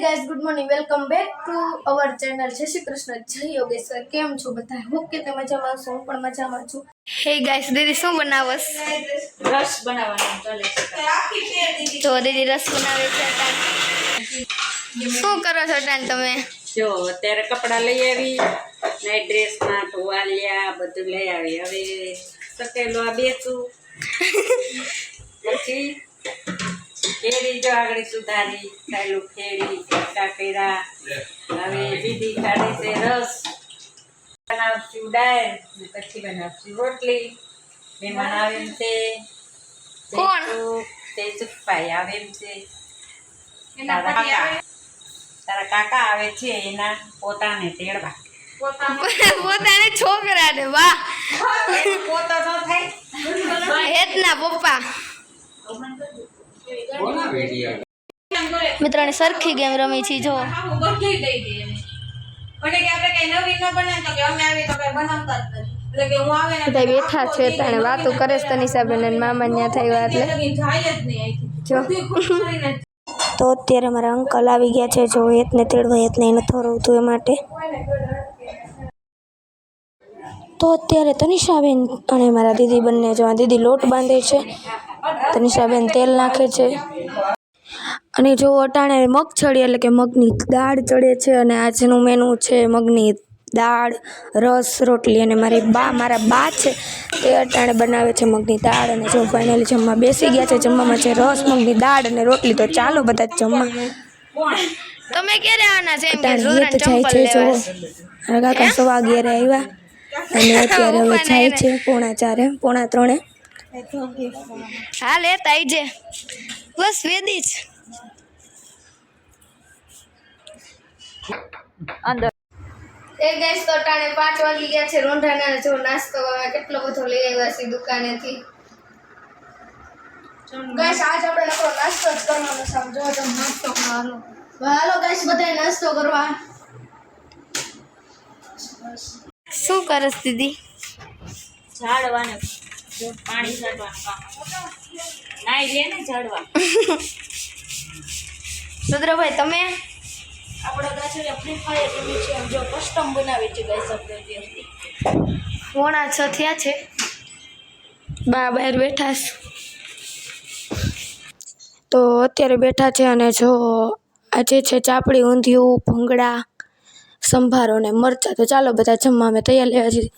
Guys good morning welcome back to our channel जय श्री कृष्ण जय योगेश्वर केम छो बता होप के તમે મજામાં છો હું પણ મજામાં છું। हे गाइस दीदी શું બનાવસ रस बनावવાનો ચાલે છે તો दीदी रस બનાવે છે શું કરો છો તાન તમે જો અત્યારે કપડા લઈ આવી નાઈટ ડ્રેસ માં ટોવાલિયા બધું લઈ આવી હવે સકેલો આ બેસું પછી કેરી જો આગળ સુધારી કાયલું કેરી કાકરા હવે દીદી કાઢે છે રસ બનાવશું દાળ ને પછી બનાવશું રોટલી મહેમાન આવે છે કોણ તે સુખભાઈ આવે છે તારા કાકા આવે છે એના પોતાને તેડવા પોતાને છોકરાને વાહ પોતો ન થાય હેતના પપ્પા મિત્રોને સરખી ગેમ રમી છે જો બધું દઈ દે એને અને કે આપણે કઈ નવી ન બને તો કે અમે આવી તો કઈ બનાવતા જ નથી એટલે કે હું આવે ને બધા બેઠા છે તાણે વાતો કરે છે તનિષાબેન અને મામા ન્યા થયા એટલે જાય જ નહીં જો તો અત્યારે મારા અંકલ આવી ગયા છે જો હેતને તેડવા હેતને એને થોરવતું એ માટે તો અત્યારે તનિષાબેન અને મારા દીદી બંને જો દીદી લોટ બાંધે છે તનિષાબેન તેલ નાખે છે અને જો અટાણે મગ ચડે એટલે કે મગની દાળ ચડે છે અને આજનું મેનુ છે મગની દાળ રસ રોટલી અને મારા બા છે તે અટાણે બનાવે છે મગની દાળ અને જો ફાઇનલી જમવા બેસી ગયા છે જમવામાં છે રસ મગની દાળ અને રોટલી તો ચાલો બધા જમવા તમે ક્યારે આવવાના છે એમ કે રુદ્રન ચંપલ લેવા મારા કાકા 11:15 આવ્યા અને અત્યારે હવે જાય છે 3:45 3:45 હા લેતા આઈજે બસ વેદી જ અંદર એ ગાઈસ તો ટાણે 5 વાગી ગયા છે રોંઢાના જો નાસ્તો કેટલો બધો લઈ આવ્યા છે દુકાનેથી ગાઈસ આજ આપણે નકરો નાસ્તો જ કરવાનો છે જો તમે નાસ્તો કરવાનો હાલો ગાઈસ બધાય નાસ્તો કરવા શું કરસ દીદી ઝાડવાને જો પાણી છાંટવાનું કામ નાઈ લે ને ઝાડવા રુદ્રભાઈ તમે આપણે ગાછડિયા ફ્રી ફાયર રમી છે જો કસ્ટમ બનાવી છે ગાઈસ આપણે ત્યાંથી 5:45 થયા છે બા બહાર બેઠા છે તો અત્યારે બેઠા છે અને જો આજે છે ચાપડી ઊંધિયું ભૂંગળા સંભારો ને મરચા તો ચાલો બધા જમવા અમે તૈયાર લેવા છીએ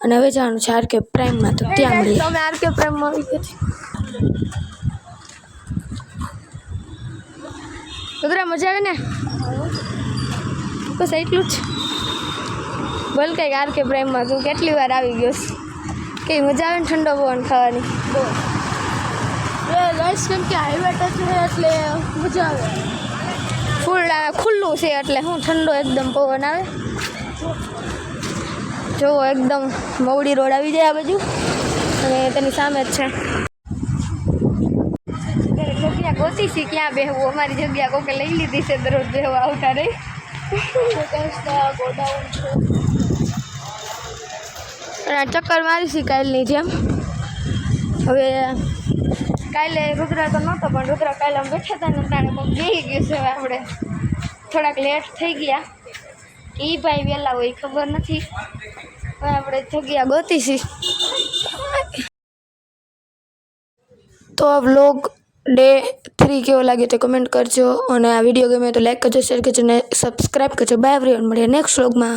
અને હવે જવાનું છે આરકે પ્રાઇમમાં તો ત્યાં મળીએ અમે આરકે પ્રાઇમમાં આવી ગયા છીએ રુદ્રા મજા આવે ને બસ એટલું જ બોલ કંઈક આરકે પ્રાઇમમાં તું કેટલી વાર આવી ગયો કઈ મજા આવે ને ઠંડો પવન ખાવાની ગાઈસ કેમ કે હાઈવે ટચ છે એટલે મજા આવે ફૂલ ખુલ્લું છે એટલે હું ઠંડો એકદમ પવન આવે જો એકદમ મવડી રોડ આવી જાય આ બાજુ અને તેની સામે જ છે ત્યારે જગ્યા ગોતી છે ક્યાં બેહવું અમારી જગ્યા કોકે લઈ લીધી છે દરરોજ બેહવા આવતા રહી ગોડાઉન છે ચક્કર મારી છે કાલની જેમ હવે કાલે રુદ્ર તો નહોતો પણ રુદ્ર કાલે અમે બેઠા હતા ને તાણે મગ બેસી ગયું છે હવે આપણે થોડાક લેટ થઈ ગયા એ ભાઈ વહેલા હોય ખબર નથી હવે આપણે જગ્યા ગોતી છીએ તો આ વ્લોગ ડે 3 કેવો લાગે તો કમેન્ટ કરજો અને આ વિડીયો ગમે તો લાઈક કરજો શેર કરજો અને સબસ્ક્રાઈબ કરજો બાય એવરીવન મળીએ નેક્સ્ટ વ્લોગમાં।